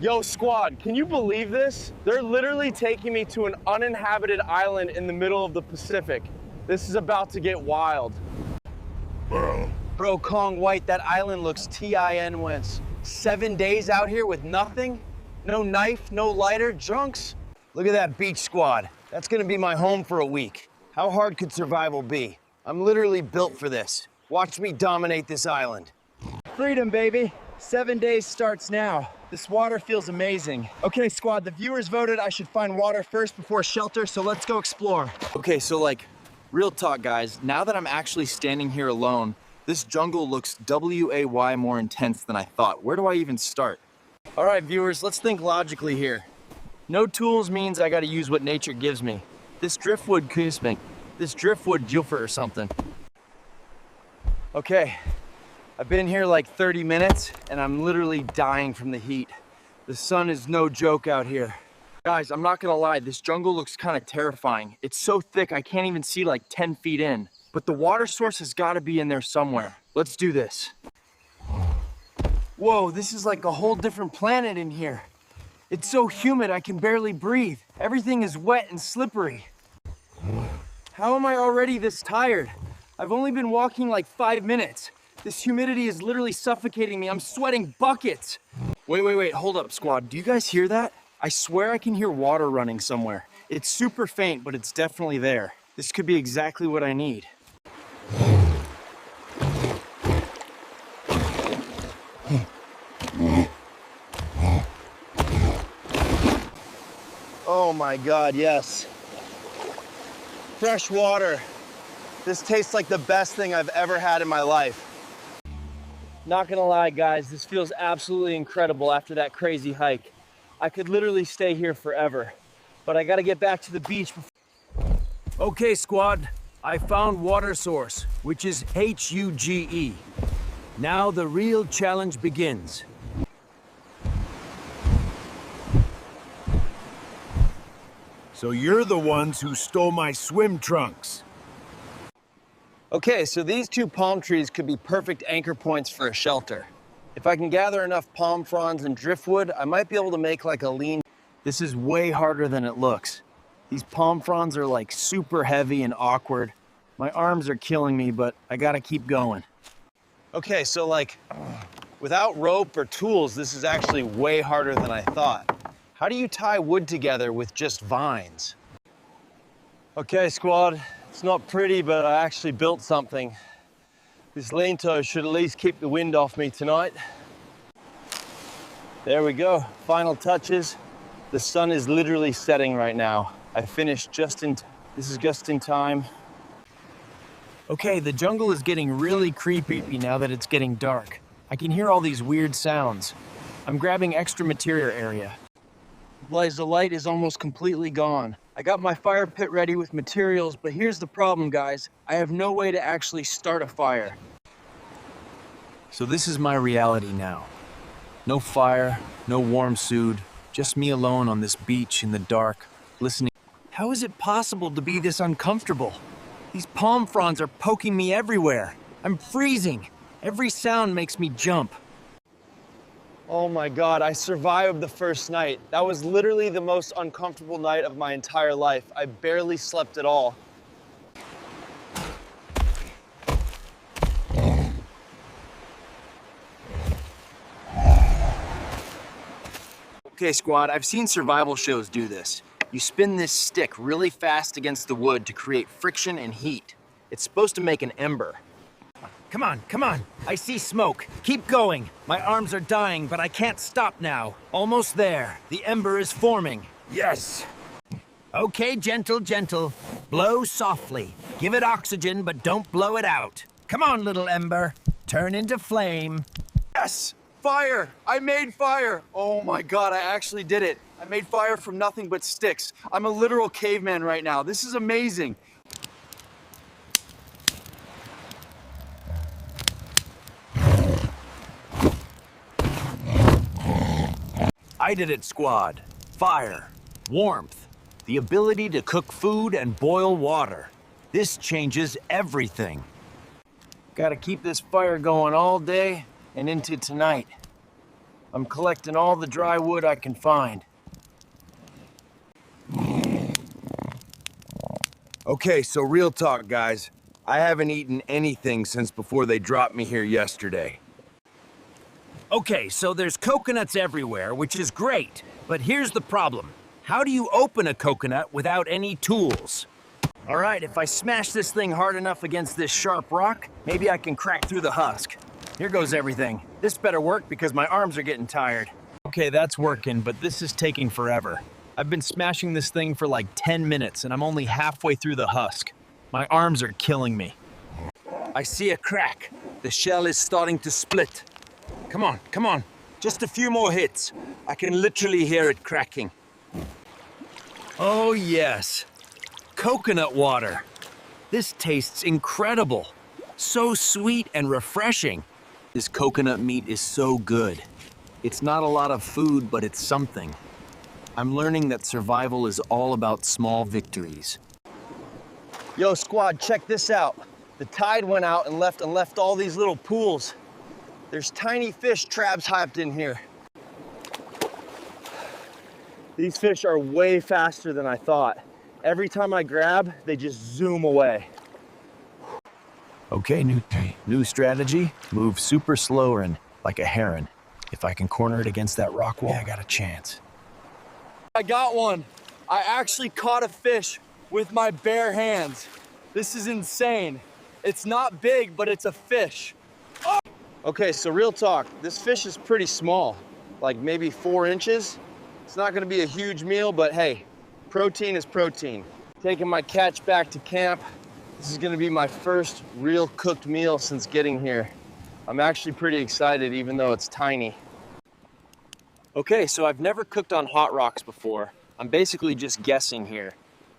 Yo, squad, can you believe this? They're literally taking me to an uninhabited island in the middle of the Pacific. This is about to get wild. Bro, Kong White, that island looks TIN-wens. 7 days out here with nothing? No knife, no lighter, drunks? Look at that beach, squad. That's gonna be my home for a week. How hard could survival be? I'm literally built for this. Watch me dominate this island. Freedom, baby. 7 days starts now. This water feels amazing. Okay, squad, the viewers voted I should find water first before shelter, so let's go explore. Okay, so like, real talk, guys. Now that I'm actually standing here alone, this jungle looks way more intense than I thought. Where do I even start? All right, viewers, let's think logically here. No tools means I gotta use what nature gives me. This driftwood Kusming, this driftwood Juffer or something. Okay, I've been here like 30 minutes and I'm literally dying from the heat. The sun is no joke out here. Guys, I'm not gonna lie, this jungle looks kind of terrifying. It's so thick I can't even see like 10 feet in. But the water source has gotta be in there somewhere. Let's do this. Whoa, this is like a whole different planet in here. It's so humid I can barely breathe. Everything is wet and slippery. How am I already this tired? I've only been walking like 5 minutes. This humidity is literally suffocating me. I'm sweating buckets. Wait, hold up, squad. Do you guys hear that? I swear I can hear water running somewhere. It's super faint, but it's definitely there. This could be exactly what I need. Oh my God, yes. Fresh water. This tastes like the best thing I've ever had in my life. Not gonna lie, guys, this feels absolutely incredible after that crazy hike. I could literally stay here forever, but I gotta get back to the beach before... Okay, squad, I found water source, which is HUGE. Now the real challenge begins. So you're the ones who stole my swim trunks. Okay, so these two palm trees could be perfect anchor points for a shelter. If I can gather enough palm fronds and driftwood, I might be able to make like a lean... This is way harder than it looks. These palm fronds are like super heavy and awkward. My arms are killing me, but I gotta keep going. Okay, so like, without rope or tools, this is actually way harder than I thought. How do you tie wood together with just vines? Okay, squad, it's not pretty, but I actually built something. This lean-to should at least keep the wind off me tonight. There we go, final touches. The sun is literally setting right now. I finished this is just in time. Okay, the jungle is getting really creepy now that it's getting dark. I can hear all these weird sounds. I'm grabbing extra material area. Blaze, the light is almost completely gone. I got my fire pit ready with materials, but here's the problem, guys. I have no way to actually start a fire. So this is my reality now. No fire, no warm suit, just me alone on this beach in the dark, listening. How is it possible to be this uncomfortable? These palm fronds are poking me everywhere. I'm freezing. Every sound makes me jump. Oh my God, I survived the first night. That was literally the most uncomfortable night of my entire life. I barely slept at all. Okay, squad, I've seen survival shows do this. You spin this stick really fast against the wood to create friction and heat. It's supposed to make an ember. Come on. I see smoke. Keep going. My arms are dying, but I can't stop now. Almost there. The ember is forming. Yes. Okay, gentle. Blow softly. Give it oxygen, but don't blow it out. Come on, little ember. Turn into flame. Yes! Fire! I made fire! Oh my God, I actually did it. I made fire from nothing but sticks. I'm a literal caveman right now. This is amazing. I did it, squad. Fire, warmth, the ability to cook food and boil water. This changes everything. Gotta keep this fire going all day and into tonight. I'm collecting all the dry wood I can find. Okay, so real talk, guys. I haven't eaten anything since before they dropped me here yesterday. Okay, so there's coconuts everywhere, which is great. But here's the problem. How do you open a coconut without any tools? All right, if I smash this thing hard enough against this sharp rock, maybe I can crack through the husk. Here goes everything. This better work because my arms are getting tired. Okay, that's working, but this is taking forever. I've been smashing this thing for like 10 minutes and I'm only halfway through the husk. My arms are killing me. I see a crack. The shell is starting to split. Come on, come on. Just a few more hits. I can literally hear it cracking. Oh, yes. Coconut water. This tastes incredible. So sweet and refreshing. This coconut meat is so good. It's not a lot of food, but it's something. I'm learning that survival is all about small victories. Yo, squad, check this out. The tide went out and left all these little pools. There's tiny fish trapped in here. These fish are way faster than I thought. Every time I grab, they just zoom away. Okay, new strategy. Move super slow and like a heron. If I can corner it against that rock wall, I got a chance. I got one. I actually caught a fish with my bare hands. This is insane. It's not big, but it's a fish. Oh! Okay, so real talk, this fish is pretty small, like maybe 4 inches. It's not gonna be a huge meal, but hey, protein is protein. Taking my catch back to camp. This is gonna be my first real cooked meal since getting here. I'm actually pretty excited, even though it's tiny. Okay, so I've never cooked on hot rocks before. I'm basically just guessing here.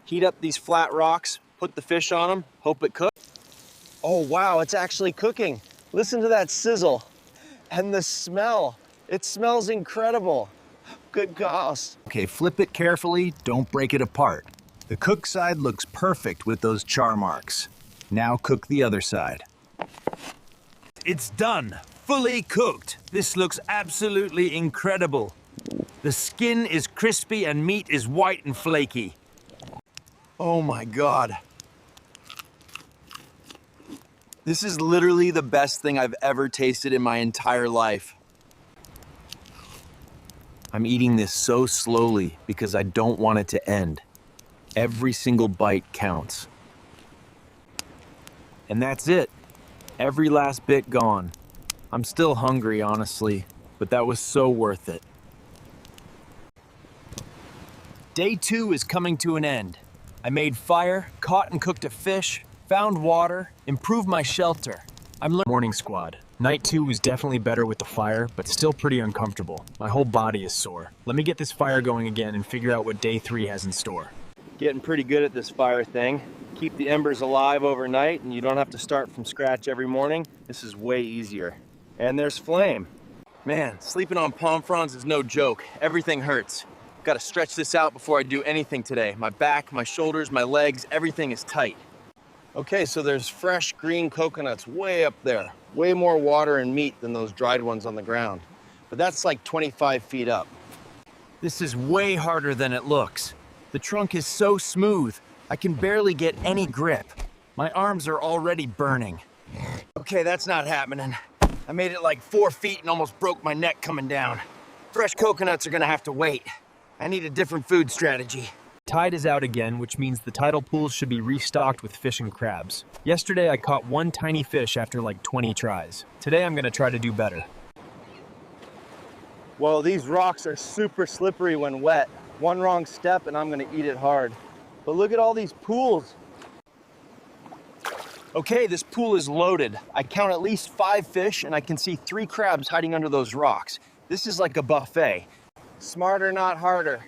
Heat up these flat rocks, put the fish on them, hope it cooks. Oh wow, it's actually cooking. Listen to that sizzle. And the smell. It smells incredible. Good gosh. Okay, flip it carefully, don't break it apart. The cooked side looks perfect with those char marks. Now cook the other side. It's done. Fully cooked. This looks absolutely incredible. The skin is crispy and meat is white and flaky. Oh my God. This is literally the best thing I've ever tasted in my entire life. I'm eating this so slowly because I don't want it to end. Every single bite counts. And that's it. Every last bit gone. I'm still hungry, honestly, but that was so worth it. Day 2 is coming to an end. I made fire, caught and cooked a fish, found water, improved my shelter. I'm learning. Morning squad. Night 2 was definitely better with the fire, but still pretty uncomfortable. My whole body is sore. Let me get this fire going again and figure out what day 3 has in store. Getting pretty good at this fire thing. Keep the embers alive overnight and you don't have to start from scratch every morning. This is way easier. And there's flame. Man, sleeping on palm fronds is no joke. Everything hurts. Gotta stretch this out before I do anything today. My back, my shoulders, my legs, everything is tight. Okay, so there's fresh green coconuts way up there. Way more water and meat than those dried ones on the ground. But that's like 25 feet up. This is way harder than it looks. The trunk is so smooth, I can barely get any grip. My arms are already burning. Okay, that's not happening. I made it like 4 feet and almost broke my neck coming down. Fresh coconuts are gonna have to wait. I need a different food strategy. Tide is out again, which means the tidal pools should be restocked with fish and crabs. Yesterday I caught one tiny fish after like 20 tries. Today I'm gonna try to do better. Well, these rocks are super slippery when wet. One wrong step and I'm gonna eat it hard. But look at all these pools. Okay, this pool is loaded. I count at least 5 fish and I can see 3 crabs hiding under those rocks. This is like a buffet. Smarter, not harder.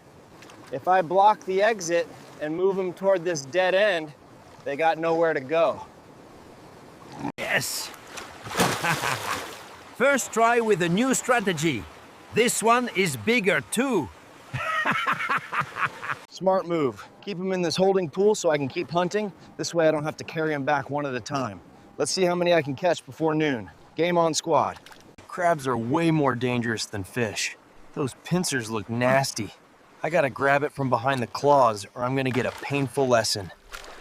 If I block the exit and move them toward this dead end, they got nowhere to go. Yes! First try with a new strategy. This one is bigger too. Smart move. Keep them in this holding pool so I can keep hunting. This way I don't have to carry them back one at a time. Let's see how many I can catch before noon. Game on, squad. Crabs are way more dangerous than fish. Those pincers look nasty. I gotta grab it from behind the claws or I'm gonna get a painful lesson.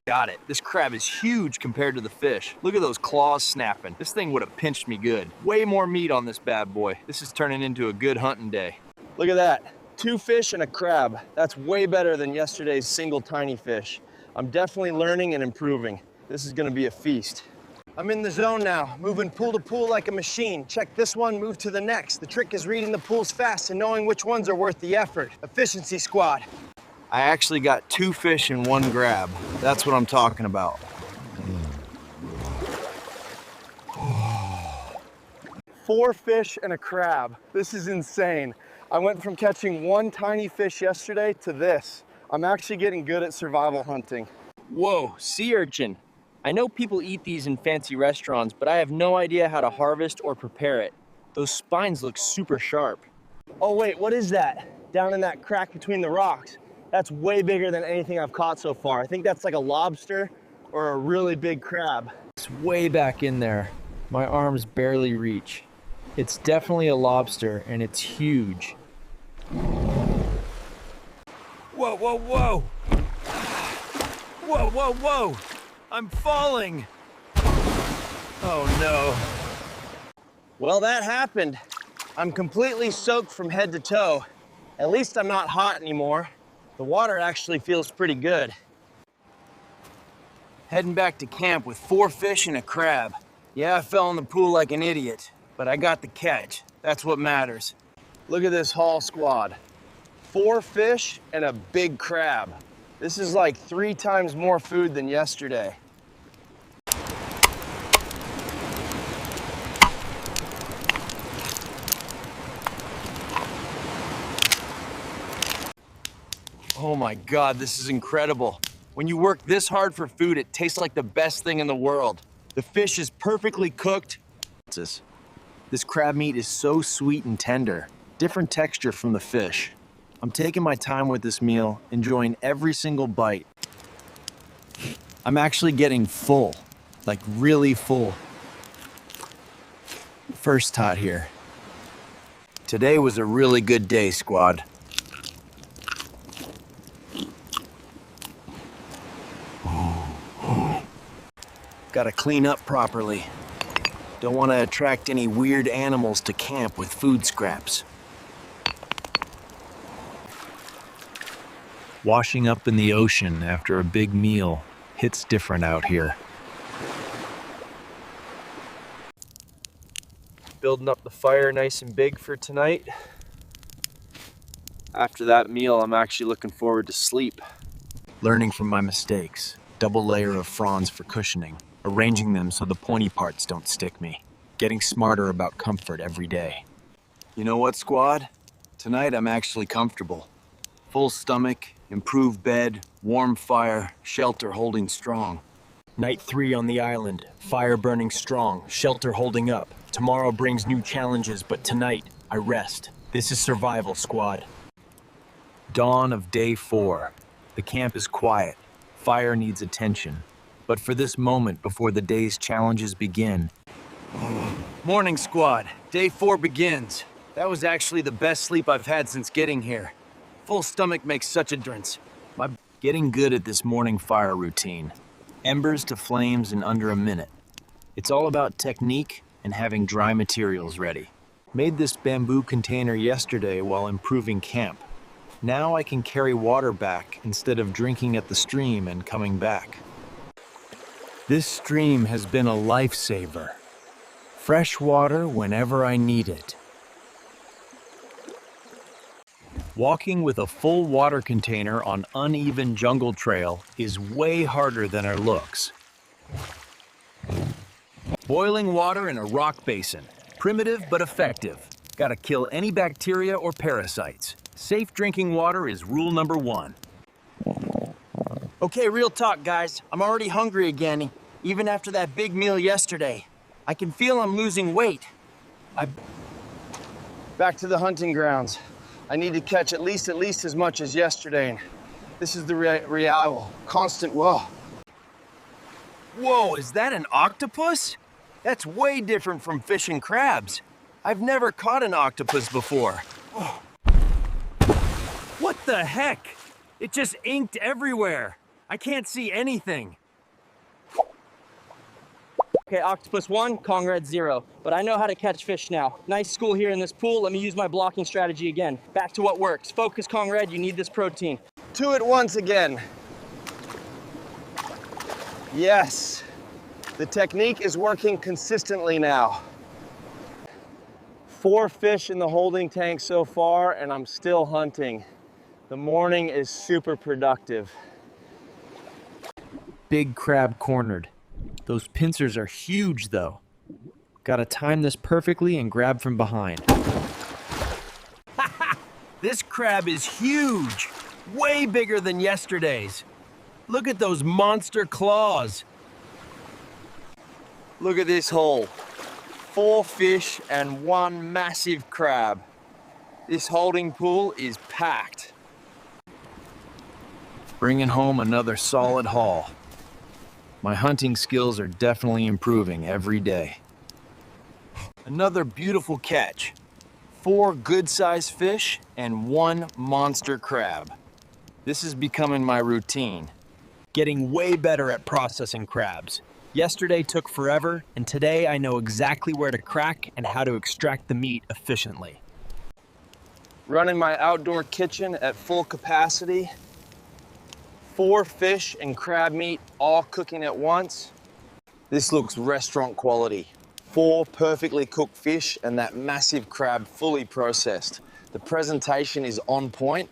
Got it. This crab is huge compared to the fish. Look at those claws snapping. This thing would have pinched me good. Way more meat on this bad boy. This is turning into a good hunting day. Look at that. 2 fish and a crab. That's way better than yesterday's single tiny fish. I'm definitely learning and improving. This is gonna be a feast. I'm in the zone now, moving pool to pool like a machine. Check this one, move to the next. The trick is reading the pools fast and knowing which ones are worth the effort. Efficiency squad. I actually got 2 fish in 1 grab. That's what I'm talking about. 4 fish and a crab. This is insane. I went from catching 1 tiny fish yesterday to this. I'm actually getting good at survival hunting. Whoa, sea urchin. I know people eat these in fancy restaurants, but I have no idea how to harvest or prepare it. Those spines look super sharp. Oh wait, what is that? Down in that crack between the rocks. That's way bigger than anything I've caught so far. I think that's like a lobster or a really big crab. It's way back in there. My arms barely reach. It's definitely a lobster and it's huge. Whoa, whoa, whoa! Whoa, whoa, whoa! I'm falling! Oh no. Well, that happened. I'm completely soaked from head to toe. At least I'm not hot anymore. The water actually feels pretty good. Heading back to camp with 4 fish and a crab. Yeah, I fell in the pool like an idiot, but I got the catch. That's what matters. Look at this haul squad. 4 fish and a big crab. This is like 3 times more food than yesterday. Oh my God, this is incredible. When you work this hard for food, it tastes like the best thing in the world. The fish is perfectly cooked. This crab meat is so sweet and tender. Different texture from the fish. I'm taking my time with this meal, enjoying every single bite. I'm actually getting full, like really full. First tot here. Today was a really good day, squad. Gotta clean up properly. Don't want to attract any weird animals to camp with food scraps. Washing up in the ocean after a big meal hits different out here. Building up the fire nice and big for tonight. After that meal, I'm actually looking forward to sleep. Learning from my mistakes. Double layer of fronds for cushioning. Arranging them so the pointy parts don't stick me. Getting smarter about comfort every day. You know what, squad? Tonight I'm actually comfortable. Full stomach, improved bed, warm fire, shelter holding strong. Night 3 on the island. Fire burning strong, shelter holding up. Tomorrow brings new challenges, but tonight I rest. This is survival, squad. Dawn of day 4. The camp is quiet. Fire needs attention. But for this moment before the day's challenges begin. Morning, squad. Day 4 begins. That was actually the best sleep I've had since getting here. Full stomach makes such a difference. Getting good at this morning fire routine. Embers to flames in under a minute. It's all about technique and having dry materials ready. Made this bamboo container yesterday while improving camp. Now I can carry water back instead of drinking at the stream and coming back. This stream has been a lifesaver. Fresh water whenever I need it. Walking with a full water container on uneven jungle trail is way harder than it looks. Boiling water in a rock basin. Primitive but effective. Gotta kill any bacteria or parasites. Safe drinking water is rule number 1. Okay, real talk, guys. I'm already hungry again, even after that big meal yesterday. I can feel I'm losing weight. Back to the hunting grounds. I need to catch at least as much as yesterday. This is the reality. Constant, whoa. Whoa, is that an octopus? That's way different from fish and crabs. I've never caught an octopus before. What the heck? It just inked everywhere. I can't see anything. Okay, Octopus 1, Kong Red 0. But I know how to catch fish now. Nice school here in this pool. Let me use my blocking strategy again. Back to what works. Focus, Kong Red. You need this protein. To it once again. Yes. The technique is working consistently now. 4 fish in the holding tank so far, and I'm still hunting. The morning is super productive. Big crab cornered. Those pincers are huge, though. Gotta time this perfectly and grab from behind. This crab is huge. Way bigger than yesterday's. Look at those monster claws. Look at this haul. 4 fish and 1 massive crab. This holding pool is packed. Bringing home another solid haul. My hunting skills are definitely improving every day. Another beautiful catch. 4 good-sized fish and 1 monster crab. This is becoming my routine. Getting way better at processing crabs. Yesterday took forever, and today I know exactly where to crack and how to extract the meat efficiently. Running my outdoor kitchen at full capacity. 4 fish and crab meat all cooking at once. This looks restaurant quality. 4 perfectly cooked fish and that massive crab fully processed. The presentation is on point.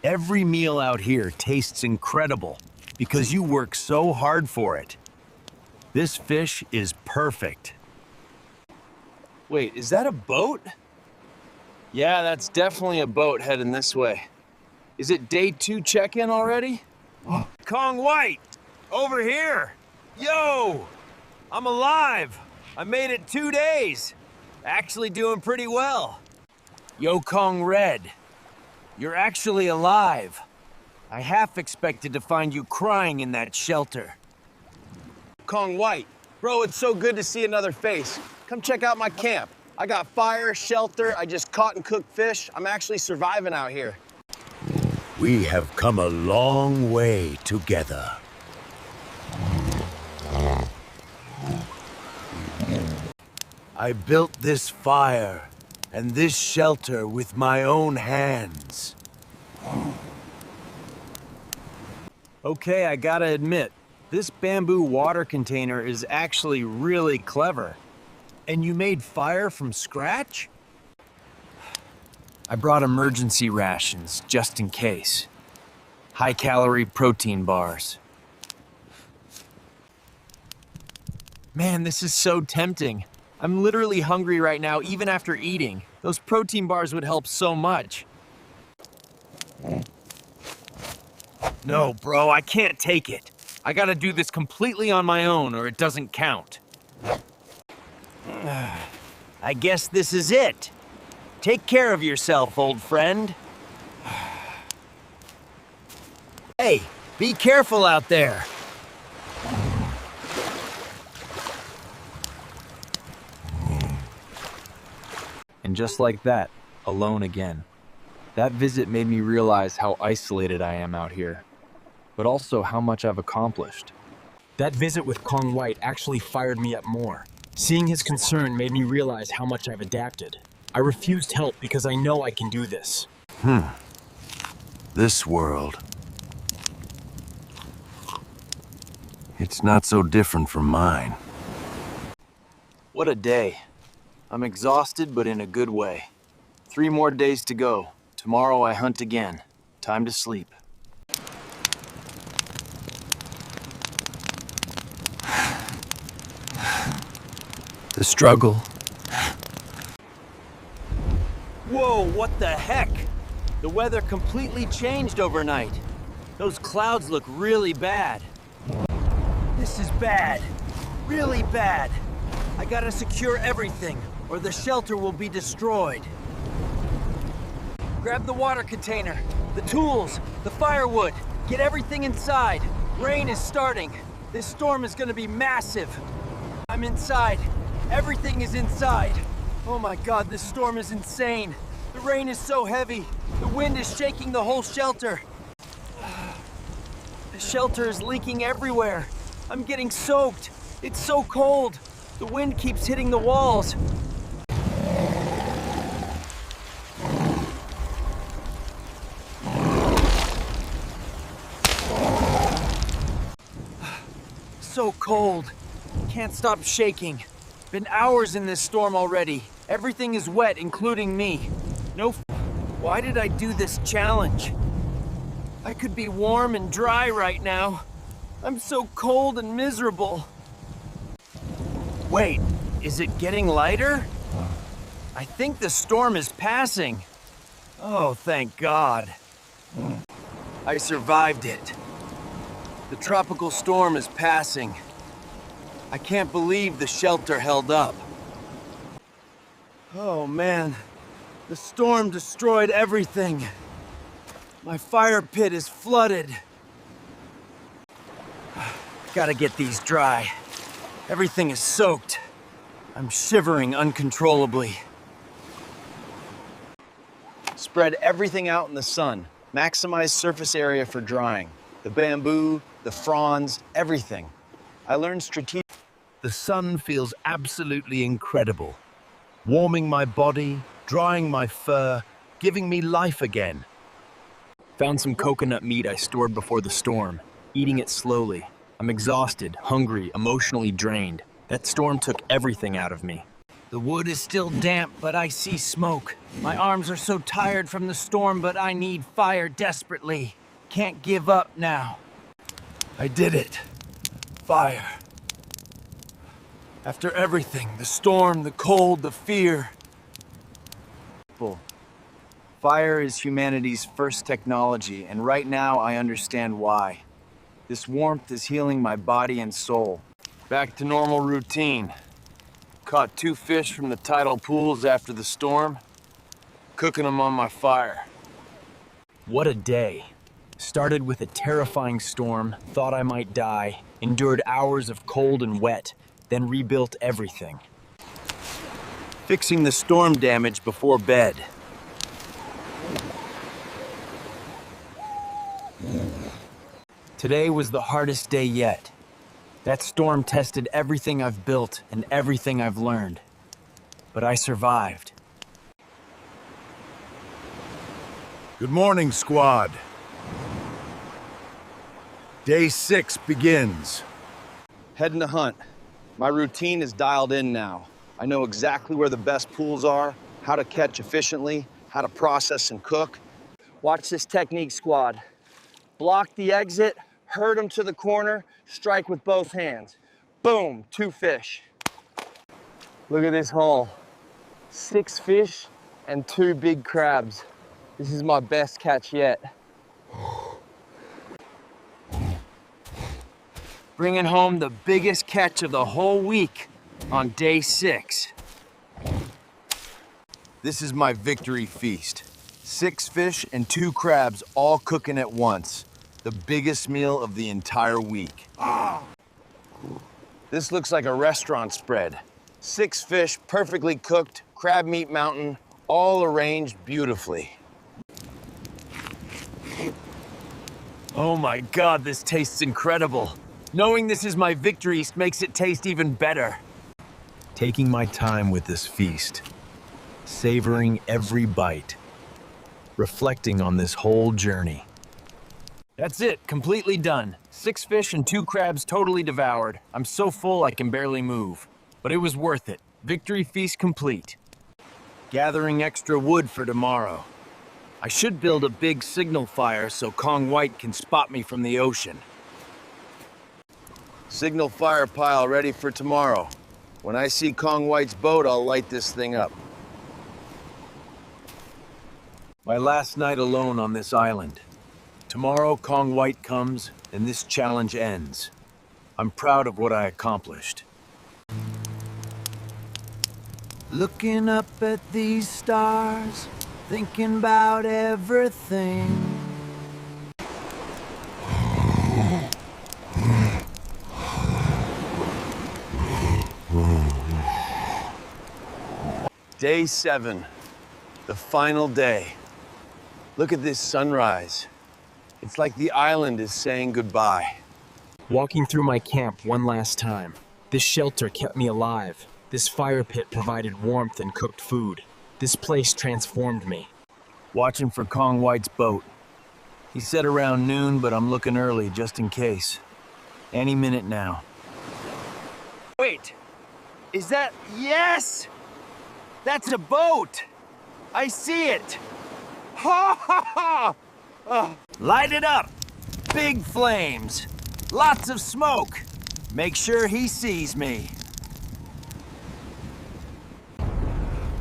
Every meal out here tastes incredible because you work so hard for it. This fish is perfect. Wait, is that a boat? Yeah, that's definitely a boat heading this way. Is it day 2 check-in already? Kong White, over here. Yo, I'm alive. I made it 2 days. Actually doing pretty well. Yo, Kong Red, you're actually alive. I half expected to find you crying in that shelter. Kong White, bro, it's so good to see another face. Come check out my camp. I got fire, shelter, I just caught and cooked fish. I'm actually surviving out here. We have come a long way together. I built this fire and this shelter with my own hands. Okay, I gotta admit, this bamboo water container is actually really clever. And you made fire from scratch? I brought emergency rations, just in case. High-calorie protein bars. Man, this is so tempting. I'm literally hungry right now, even after eating. Those protein bars would help so much. No, bro, I can't take it. I gotta do this completely on my own or it doesn't count. I guess this is it. Take care of yourself, old friend. Hey, be careful out there. And just like that, alone again. That visit made me realize how isolated I am out here, but also how much I've accomplished. That visit with Kong White actually fired me up more. Seeing his concern made me realize how much I've adapted. I refused help because I know I can do this. This world. It's not so different from mine. What a day. I'm exhausted, but in a good way. 3 more days to go. Tomorrow I hunt again. Time to sleep. The struggle. Whoa, what the heck? The weather completely changed overnight. Those clouds look really bad. This is bad. Really bad. I gotta secure everything, or the shelter will be destroyed. Grab the water container, the tools, the firewood. Get everything inside. Rain is starting. This storm is gonna be massive. I'm inside. Everything is inside. Oh my god, this storm is insane. The rain is so heavy. The wind is shaking the whole shelter. The shelter is leaking everywhere. I'm getting soaked. It's so cold. The wind keeps hitting the walls. So cold. Can't stop shaking. Been hours in this storm already. Everything is wet, including me. Why did I do this challenge? I could be warm and dry right now. I'm so cold and miserable. Wait, is it getting lighter? I think the storm is passing. Oh, thank God. I survived it. The tropical storm is passing. I can't believe the shelter held up. Oh man, the storm destroyed everything. My fire pit is flooded. Gotta get these dry. Everything is soaked. I'm shivering uncontrollably. Spread everything out in the sun. Maximize surface area for drying. The bamboo, the fronds, everything. I learned strategic. The sun feels absolutely incredible. Warming my body, drying my fur, giving me life again. Found some coconut meat I stored before the storm, eating it slowly. I'm exhausted, hungry, emotionally drained. That storm took everything out of me. The wood is still damp, but I see smoke. My arms are so tired from the storm, but I need fire desperately. Can't give up now. I did it. Fire. After everything, the storm, the cold, the fear. Fire is humanity's first technology, and right now I understand why. This warmth is healing my body and soul. Back to normal routine. Caught 2 fish from the tidal pools after the storm. Cooking them on my fire. What a day. Started with a terrifying storm, thought I might die, endured hours of cold and wet, then rebuilt everything. Fixing the storm damage before bed. Today was the hardest day yet. That storm tested everything I've built and everything I've learned. But I survived. Good morning, squad. Day 6 begins. Heading to hunt. My routine is dialed in now. I know exactly where the best pools are, how to catch efficiently, how to process and cook. Watch this technique, squad. Block the exit, herd them to the corner, strike with both hands. Boom, 2 fish. Look at this haul. 6 fish and 2 big crabs. This is my best catch yet. Bringing home the biggest catch of the whole week on day 6. This is my victory feast. 6 fish and 2 crabs all cooking at once. The biggest meal of the entire week. This looks like a restaurant spread. 6 fish, perfectly cooked, crab meat mountain, all arranged beautifully. Oh my God, this tastes incredible. Knowing this is my victory makes it taste even better. Taking my time with this feast, savoring every bite, reflecting on this whole journey. That's it, completely done. 6 fish and 2 crabs totally devoured. I'm so full I can barely move. But it was worth it. Victory feast complete. Gathering extra wood for tomorrow. I should build a big signal fire so Kong White can spot me from the ocean. Signal fire pile ready for tomorrow. When I see Kong White's boat, I'll light this thing up. My last night alone on this island. Tomorrow, Kong White comes, and this challenge ends. I'm proud of what I accomplished. Looking up at these stars, thinking about everything. Day 7, the final day. Look at this sunrise. It's like the island is saying goodbye. Walking through my camp one last time. This shelter kept me alive. This fire pit provided warmth and cooked food. This place transformed me. Watching for Kong White's boat. He said around noon, but I'm looking early just in case. Any minute now. Wait, is that... Yes! That's a boat! I see it! Ha ha ha! Light it up! Big flames! Lots of smoke! Make sure he sees me.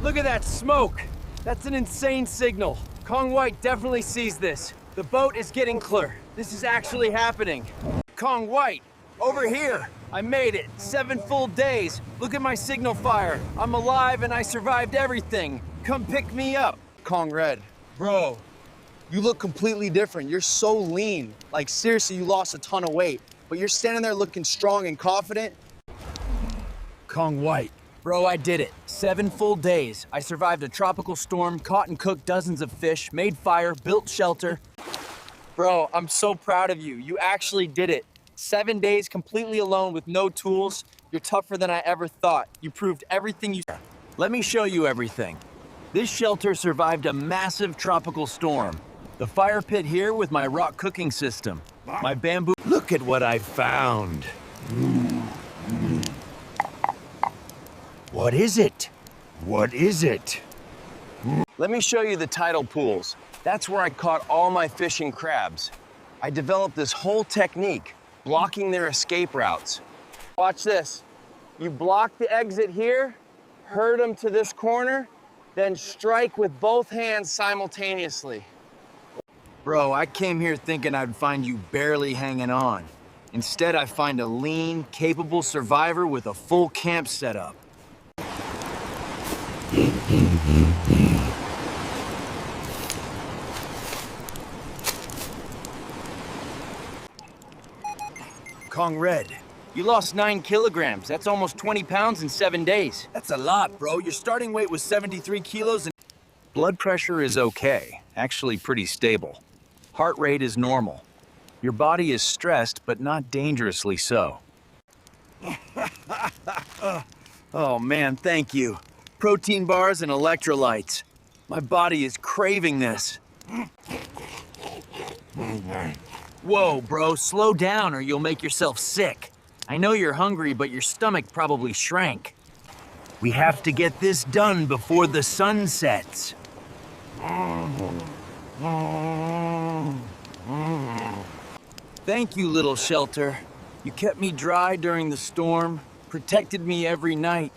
Look at that smoke! That's an insane signal. Kong White definitely sees this. The boat is getting clear. This is actually happening. Kong White, over here. I made it. 7 full days. Look at my signal fire. I'm alive and I survived everything. Come pick me up. Kong Red, bro, you look completely different. You're so lean. Like, seriously, you lost a ton of weight. But you're standing there looking strong and confident. Kong White. Bro, I did it. 7 full days. I survived a tropical storm, caught and cooked dozens of fish, made fire, built shelter. Bro, I'm so proud of you. You actually did it. 7 days completely alone with no tools. You're tougher than I ever thought. You proved everything you... Let me show you everything. This shelter survived a massive tropical storm. The fire pit here with my rock cooking system. My bamboo... Look at what I found. What is it? What is it? Let me show you the tidal pools. That's where I caught all my fish and crabs. I developed this whole technique, blocking their escape routes. Watch this. You block the exit here, herd them to this corner, then strike with both hands simultaneously. Bro, I came here thinking I'd find you barely hanging on. Instead, I find a lean, capable survivor with a full camp setup. Kong Red, you lost 9 kilograms. That's almost 20 pounds in 7 days. That's a lot, bro. Your starting weight was 73 kilos and... Blood pressure is okay, actually pretty stable. Heart rate is normal. Your body is stressed, but not dangerously so. Oh man, thank you. Protein bars and electrolytes. My body is craving this. Whoa, bro, slow down or you'll make yourself sick. I know you're hungry, but your stomach probably shrank. We have to get this done before the sun sets. Thank you, little shelter. You kept me dry during the storm, protected me every night,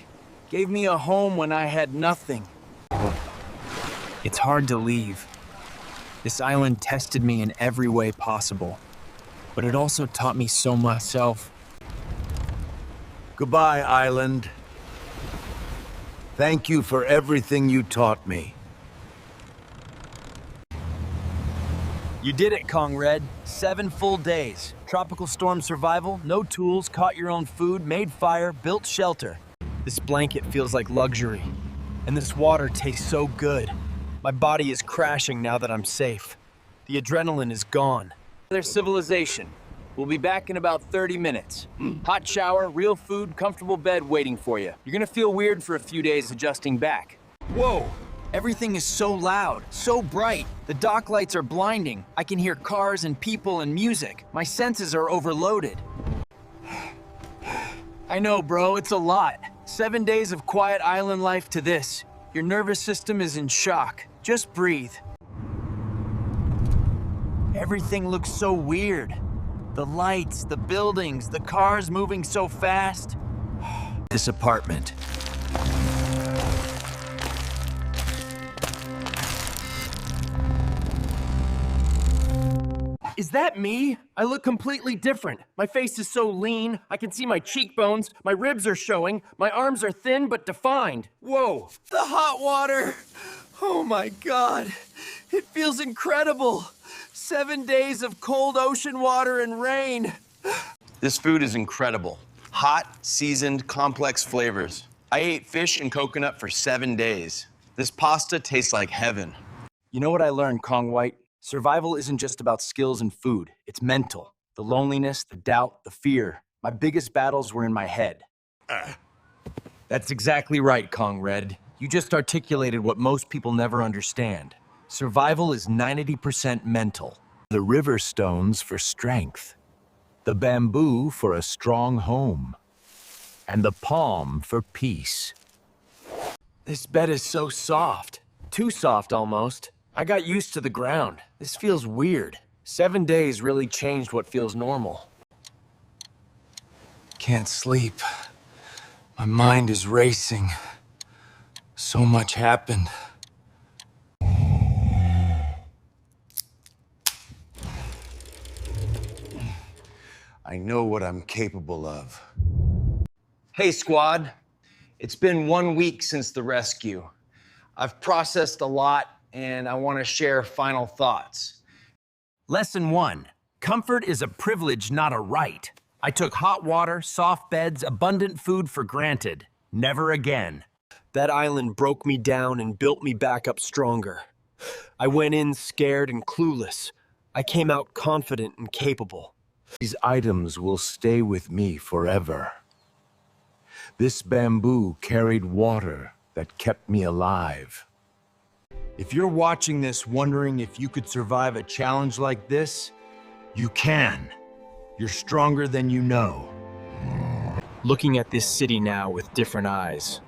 gave me a home when I had nothing. It's hard to leave. This island tested me in every way possible, but it also taught me so myself. Goodbye, island. Thank you for everything you taught me. You did it, Kong Red. 7 full days. Tropical storm survival, no tools, caught your own food, made fire, built shelter. This blanket feels like luxury, and this water tastes so good. My body is crashing now that I'm safe. The adrenaline is gone. Their civilization. We'll be back in about 30 minutes. Hot shower, real food, comfortable bed waiting for you. You're gonna feel weird for a few days adjusting back. Whoa! Everything is so loud, so bright. The dock lights are blinding. I can hear cars and people and music. My senses are overloaded. I know, bro, it's a lot. 7 days of quiet island life to this. Your nervous system is in shock. Just breathe. Everything looks so weird. The lights, the buildings, the cars moving so fast. This apartment. Is that me? I look completely different. My face is so lean, I can see my cheekbones, my ribs are showing, my arms are thin but defined. Whoa, the hot water! Oh my God, it feels incredible. 7 days of cold ocean water and rain. This food is incredible. Hot, seasoned, complex flavors. I ate fish and coconut for 7 days. This pasta tastes like heaven. You know what I learned, Kong White? Survival isn't just about skills and food. It's mental. The loneliness, the doubt, the fear. My biggest battles were in my head. That's exactly right, Kong Red. You just articulated what most people never understand. Survival is 90% mental. The river stones for strength, the bamboo for a strong home, and the palm for peace. This bed is so soft. Too soft, almost. I got used to the ground. This feels weird. 7 days really changed what feels normal. Can't sleep. My mind is racing. So much happened. I know what I'm capable of. Hey, squad. It's been 1 week since the rescue. I've processed a lot, and I want to share final thoughts. Lesson 1. Comfort is a privilege, not a right. I took hot water, soft beds, abundant food for granted. Never again. That island broke me down and built me back up stronger. I went in scared and clueless. I came out confident and capable. These items will stay with me forever. This bamboo carried water that kept me alive. If you're watching this wondering if you could survive a challenge like this, you can. You're stronger than you know. Looking at this city now with different eyes.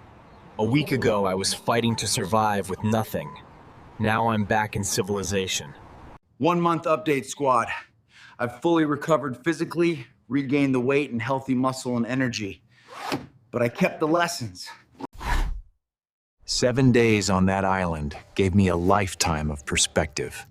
A week ago, I was fighting to survive with nothing. Now I'm back in civilization. 1 month update, squad. I've fully recovered physically, regained the weight and healthy muscle and energy. But I kept the lessons. 7 days on that island gave me a lifetime of perspective.